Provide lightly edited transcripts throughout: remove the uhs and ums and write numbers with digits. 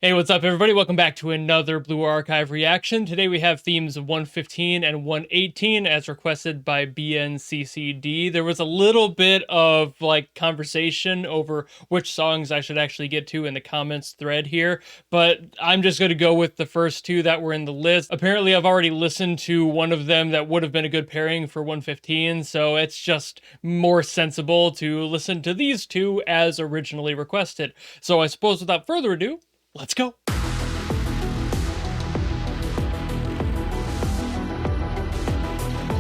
Hey, what's up, everybody? Welcome back to another Blue Archive reaction. Today we have themes of 115 and 118 as requested by BNCCD. There was a little bit of conversation over which songs I should actually get to in the comments thread here, but I'm just going to go with the first two that were in the list. Apparently, I've already listened to one of them that would have been a good pairing for 115, so it's just more sensible to listen to these two as originally requested. So I suppose without further ado, let's go.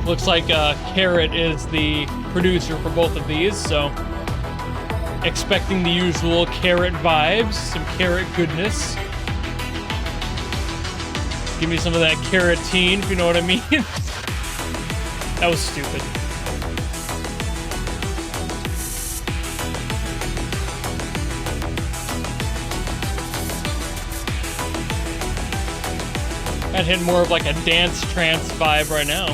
Looks like KARUT is the producer for both of these, so expecting the usual KARUT vibes, some KARUT goodness. Give me some of that carotene, if you know what I mean. That was stupid. I'd hit more of like a dance trance vibe right now.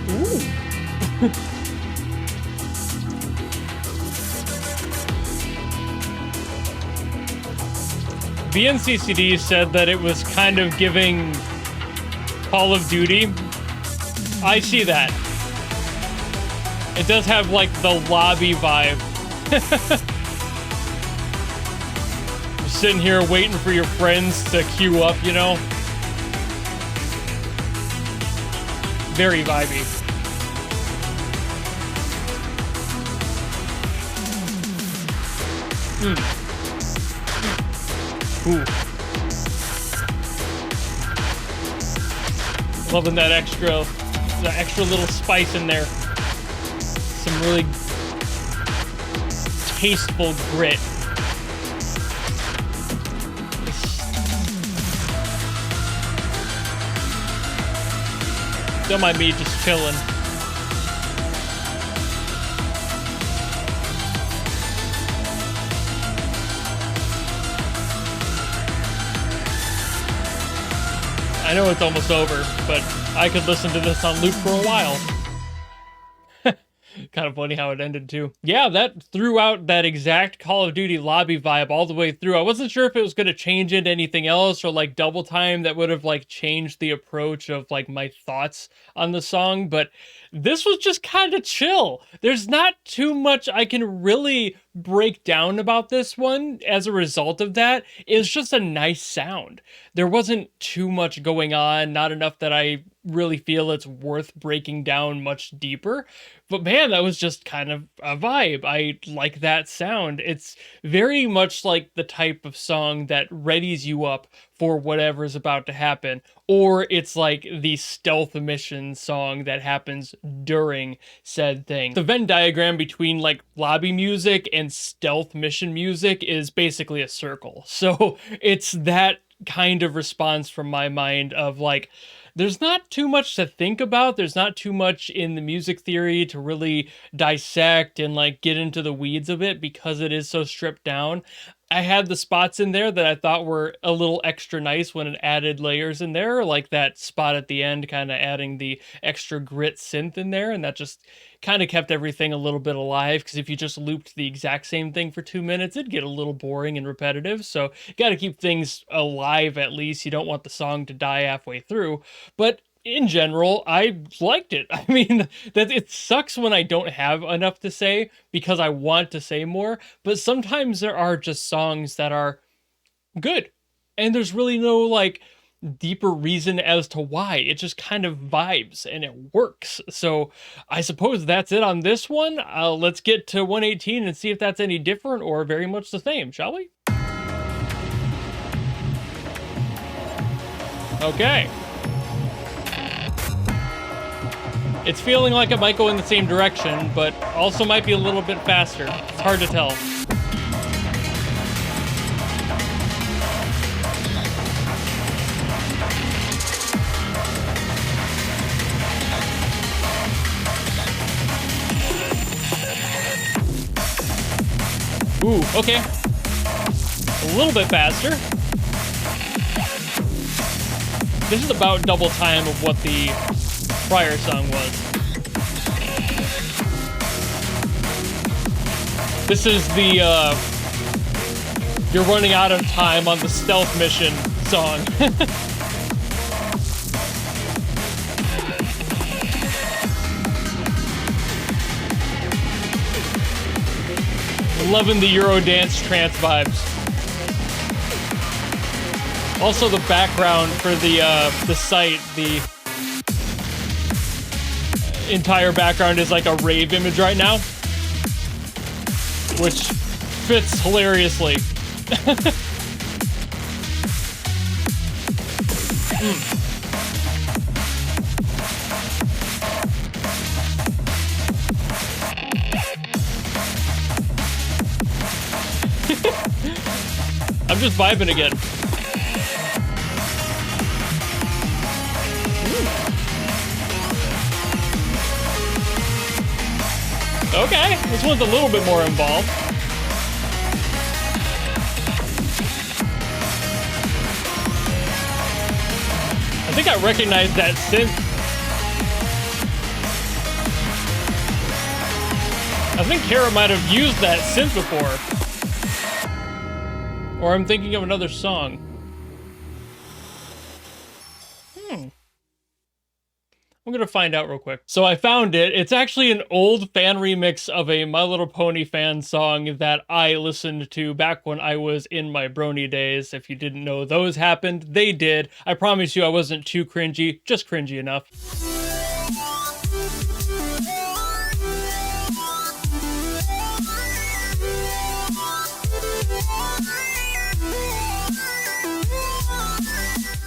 Ooh. BNCCD said that it was kind of giving Call of Duty. I see that. It does have, like, the lobby vibe. You're sitting here waiting for your friends to queue up, you know? Very vibey. Ooh. Loving that extra little spice in there. Some really tasteful grit. Don't mind me just chilling. I know it's almost over, but I could listen to this on loop for a while. Kind of funny how it ended too. Yeah, that threw out that exact Call of Duty lobby vibe all the way through. I wasn't sure if it was going to change into anything else or like double time that would have like changed the approach of like my thoughts on the song, but this was just kind of chill. There's not too much I can really break down about this one as a result of that. It's just a nice sound. There wasn't too much going on, not enough that I really feel it's worth breaking down much deeper. But man, that was just kind of a vibe. I like that sound. It's very much like the type of song that readies you up for whatever's about to happen, or it's like the stealth mission song that happens during said thing. The Venn diagram between like lobby music and stealth mission music is basically a circle. So it's that kind of response from my mind of like, there's not too much to think about. There's not too much in the music theory to really dissect and like get into the weeds of it because it is so stripped down. I had the spots in there that I thought were a little extra nice when it added layers in there, like that spot at the end, kind of adding the extra grit synth in there, and that just kind of kept everything a little bit alive, because if you just looped the exact same thing for 2 minutes, it'd get a little boring and repetitive, so you gotta keep things alive at least. You don't want the song to die halfway through, but in general, I liked it. I mean, that it sucks when I don't have enough to say because I want to say more, but sometimes there are just songs that are good and there's really no like deeper reason as to why. It just kind of vibes and it works. So I suppose that's it on this one. Let's get to 118 and see if that's any different or very much the same, shall we? Okay. It's feeling like it might go in the same direction, but also might be a little bit faster. It's hard to tell. Ooh, okay. A little bit faster. This is about double time of what the prior song was. This is the, you're running out of time on the stealth mission song. Loving the Eurodance trance vibes. Also the background for the site, the entire background is like a rave image right now, which fits hilariously. I'm just vibing again. Okay, this one's a little bit more involved. I think I recognize that synth. I think KARUT might have used that synth before. Or I'm thinking of another song. I'm gonna find out real quick. So I found it. It's actually an old fan remix of a My Little Pony fan song that I listened to back when I was in my brony days. If you didn't know those happened, they did. I promise you I wasn't too cringy, just cringy enough.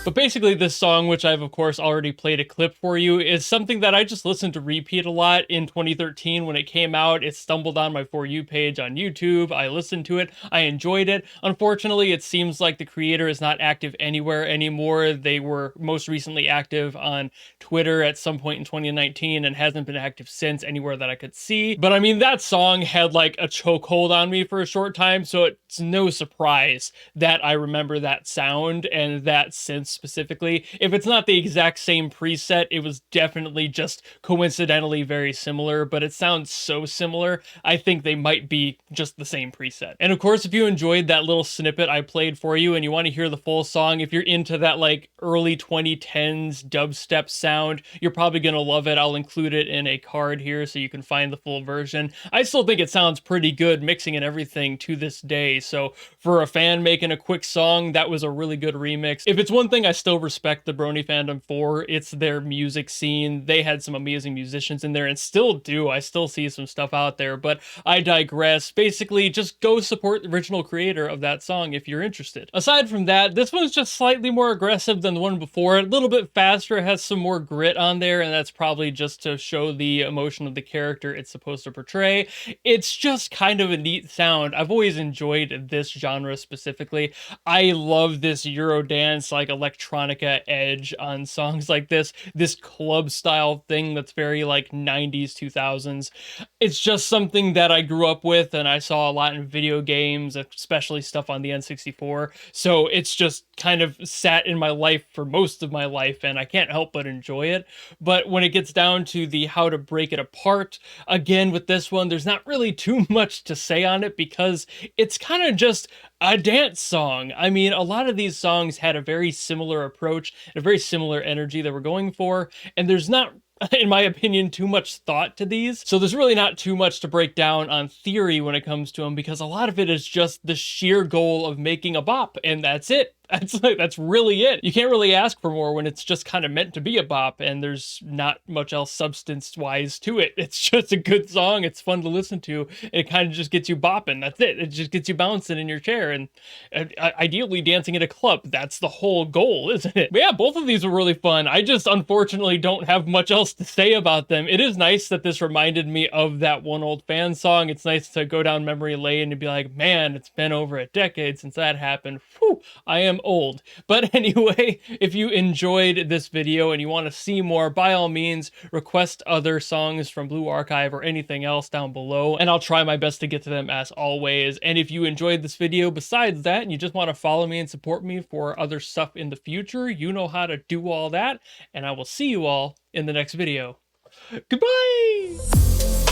But basically this song, which I've of course already played a clip for you, is something that I just listened to repeat a lot in 2013 when it came out. It stumbled on my For You page on YouTube. I listened to it. I enjoyed it. Unfortunately, it seems like the creator is not active anywhere anymore. They were most recently active on Twitter at some point in 2019 and hasn't been active since anywhere that I could see. But I mean, that song had like a chokehold on me for a short time, so it's no surprise that I remember that sound and that synth specifically. If it's not the exact same preset, it was definitely just coincidentally very similar, but it sounds so similar, I think they might be just the same preset. And of course, if you enjoyed that little snippet I played for you and you want to hear the full song, if you're into that like early 2010s dubstep sound, you're probably gonna love it. I'll include it in a card here so you can find the full version. I still think it sounds pretty good mixing and everything to this day, so for a fan making a quick song, that was a really good remix. If it's one thing I still respect the Brony fandom for, it's their music scene. They had some amazing musicians in there and still do. I still see some stuff out there, but I digress. Basically, just go support the original creator of that song if you're interested. Aside from that, this one's just slightly more aggressive than the one before. A little bit faster, has some more grit on there, and that's probably just to show the emotion of the character it's supposed to portray. It's just kind of a neat sound. I've always enjoyed this genre specifically. I love this Eurodance, like electronica edge on songs like this club style thing that's very like 90s, 2000s. It's just something that I grew up with and I saw a lot in video games, especially stuff on the N64. So it's just kind of sat in my life for most of my life and I can't help but enjoy it. But when it gets down to the how to break it apart, again with this one, there's not really too much to say on it because it's kind of just a dance song. I mean, a lot of these songs had a very similar approach, a very similar energy that we're going for, and there's not, in my opinion, too much thought to these. So there's really not too much to break down on theory when it comes to them because a lot of it is just the sheer goal of making a bop, and that's it. That's really it. You can't really ask for more when it's just kind of meant to be a bop and there's not much else substance-wise to it. It's just a good song. It's fun to listen to. It kind of just gets you bopping. That's it. It just gets you bouncing in your chair and ideally dancing at a club. That's the whole goal, isn't it? But yeah, both of these were really fun. I just unfortunately don't have much else to say about them. It is nice that this reminded me of that one old fan song. It's nice to go down memory lane and be like, man, it's been over a decade since that happened. Whew, I am am old. But anyway, if you enjoyed this video and you want to see more, by all means, request other songs from Blue Archive or anything else down below, and I'll try my best to get to them as always. And if you enjoyed this video besides that, and you just want to follow me and support me for other stuff in the future, you know how to do all that, and I will see you all in the next video. Goodbye!